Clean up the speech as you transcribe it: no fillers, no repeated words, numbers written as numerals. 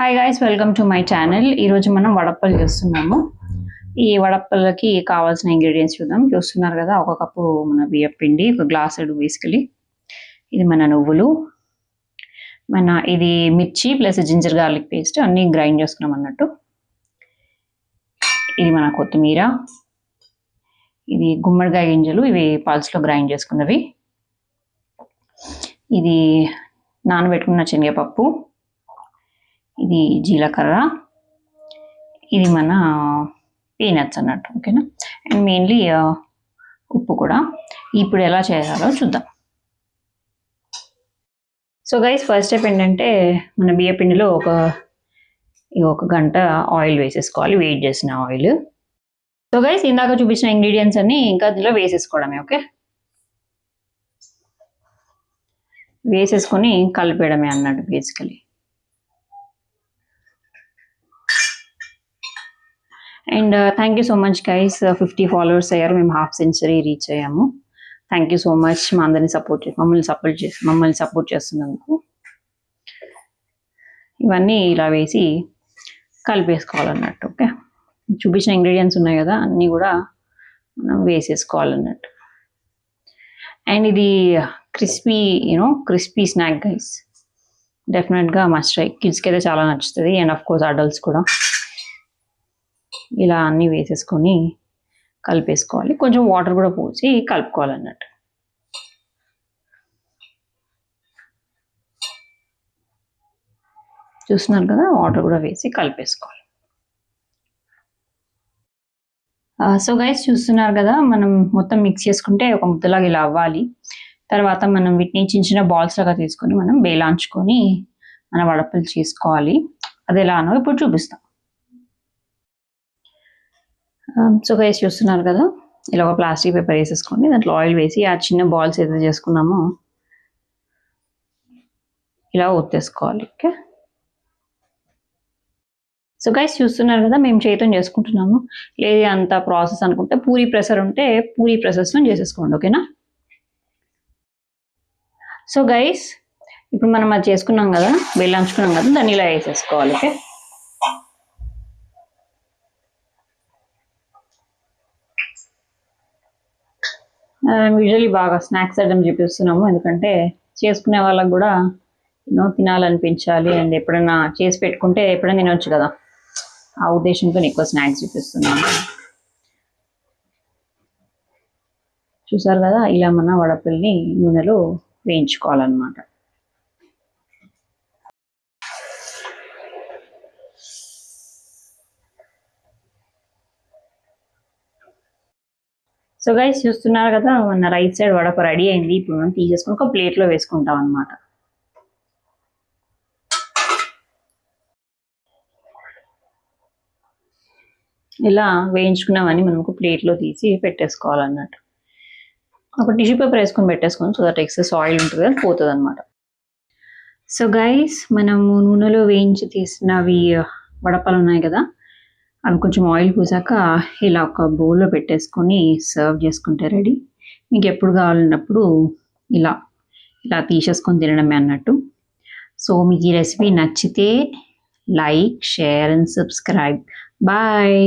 Hi guys, welcome to my channel. ఈరోజు మనం వడప్పలు చేస్తున్నాము. ఈ వడప్పలకి కావాల్సిన ఇంగ్రీడియంట్స్ చూస్తున్నారు కదా. ఒక కప్పు మన బియ్యం పిండి, ఒక గ్లాస్ బేసికలీ. ఇది మన నువ్వులు, ఇది మిర్చి ప్లస్ జింజర్ గార్లిక్ పేస్ట్ అన్నీ గ్రైండ్ చేసుకున్నాం అన్నట్టు. ఇది మన కొత్తిమీర, ఇది గుమ్మడికాయ గింజలు, ఇవి పల్స్లో గ్రైండ్ చేసుకున్నవి. ఇది నానబెట్టుకున్న శనగపప్పు, ఇది జీలకర్ర, ఇది మన పీనట్స్ అన్నట్టు. ఓకేనా. అండ్ మెయిన్లీ ఉప్పు కూడా. ఇప్పుడు ఎలా చేయాలో చూద్దాం. సో గైస్, ఫస్ట్ స్టెప్ ఏంటంటే మన బియ్య పిండిలో ఒక గంట ఆయిల్ వేసేసుకోవాలి, వెయిట్ చేసిన ఆయిల్. సో గైస్, ఇందాక చూపించిన ఇంగ్రీడియంట్స్ అన్ని ఇంకా దీనిలో వేసేసుకోవడమే. ఓకే, వేసేసుకొని కలిపేయడమే అన్నట్టు basically. And thank you so much guys, 50 followers అయ్యారు. మేము హాఫ్ సెంచరీ రీచ్ అయ్యాము. థ్యాంక్ యూ సో మచ్ మా అందరినీ మమ్మల్ని సపోర్ట్ చేస్తున్నందుకు. ఇవన్నీ ఇలా వేసి కలిపేసుకోవాలన్నట్టు. ఓకే, చూపించిన ఇంగ్రీడియంట్స్ ఉన్నాయి కదా, అన్నీ కూడా మనం వేసేసుకోవాలన్నట్టు. అండ్ ఇది క్రిస్పీ స్నాక్ గైస్, డెఫినెట్గా మస్ట్ ట్రై. కిడ్స్కి అయితే చాలా నచ్చుతుంది, అండ్ ఆఫ్ కోర్స్ అడల్ట్స్ కూడా. ఇలా అన్నీ వేసేసుకొని కలిపేసుకోవాలి. కొంచెం వాటర్ కూడా పోసి కలుపుకోవాలన్నట్టు. చూస్తున్నారు కదా, వాటర్ కూడా వేసి కలిపేసుకోవాలి. సో గైస్, చూస్తున్నారు కదా, మనం మొత్తం మిక్స్ చేసుకుంటే ఒక ముద్దలాగా ఇలా అవ్వాలి. తర్వాత మనం వీటిని చిన్న చిన్న బాల్స్ లాగా తీసుకొని మనం వేలాంచుకొని మన వడపలు చేసుకోవాలి. అది ఎలానో ఇప్పుడు చూపిస్తాం. సో గైస్, చూస్తున్నారు కదా, ఇలా ఒక ప్లాస్టిక్ పేపర్ వేసేసుకొని దాంట్లో ఆయిల్ వేసి ఆ చిన్న బాల్స్ ఏదైతే చేసుకున్నామో ఇలా ఒత్తేసుకోవాలి. ఓకే. సో గైస్, చూస్తున్నారు కదా, మేము చేతితో చేసుకుంటున్నాము. లేదు అంత ప్రాసెస్ అనుకుంటే పూరీ ప్రెసర్ ఉంటే పూరీ ప్రెసెస్తో చేసేసుకోండి. ఓకేనా. సో గైస్, ఇప్పుడు మనం అది చేసుకున్నాం కదా, వేలాంచుకున్నాం కదా, దాన్ని ఇలా వేసేసుకోవాలి. ఓకే. యూజువలీ బాగా స్నాక్స్ ఐటమ్ చూపిస్తున్నాము, ఎందుకంటే చేసుకునే వాళ్ళకు కూడా తినాలనిపించాలి. అండ్ ఎప్పుడైనా చేసి పెట్టుకుంటే ఎప్పుడైనా తినవచ్చు కదా, ఆ ఉద్దేశంతో ఎక్కువ స్నాక్స్ చూపిస్తున్నాము. చూసారు కదా, ఇలా మన వడపల్ని నూనెలో వేయించుకోవాలన్నమాట. సో గైస్, చూస్తున్నారు కదా, మన రైట్ సైడ్ వడప రెడీ అయింది. ఇప్పుడు మనం తీసేసుకుని ఒక ప్లేట్లో వేసుకుంటాం అన్నమాట. ఇలా వేయించుకున్నామని మనం ఒక ప్లేట్లో తీసి పెట్టేసుకోవాలన్నట్టు. ఒక టిష్యూ పేపర్ వేసుకొని పెట్టేసుకొని, సో దట్ ఎక్సెస్ ఆయిల్ ఉంటుంది అది పోతుంది అనమాట. సో గైస్, మనము నూనెలో వేయించి తీసినవి వడపలు ఉన్నాయి కదా, అవి కొంచెం ఆయిల్ పూసాక ఇలా ఒక బౌల్లో పెట్టేసుకొని సర్వ్ చేసుకుంటే రెడీ. మీకు ఎప్పుడు కావాలన్నప్పుడు ఇలా తీసేసుకొని తినడమే అన్నట్టు. సో మీకు ఈ రెసిపీ నచ్చితే like, share and subscribe. Bye.